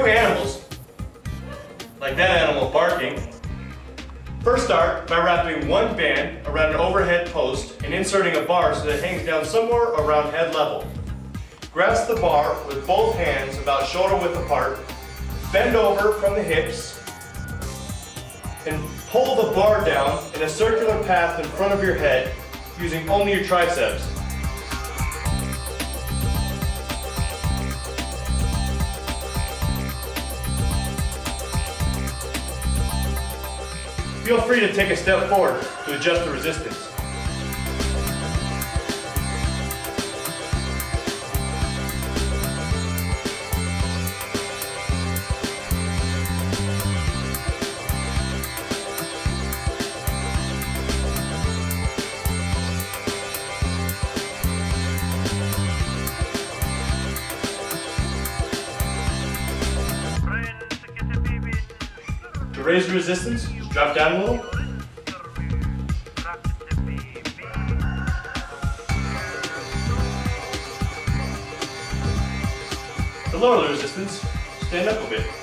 two animals, like that animal barking. First start by wrapping one band around an overhead post and inserting a bar so that it hangs down somewhere around head level. Grasp the bar with both hands about shoulder width apart, bend over from the hips, and pull the bar down in a circular path in front of your head using only your triceps. Feel free to take a step forward to adjust the resistance. To raise the resistance, drop down a little. To lower the resistance, stand up a bit.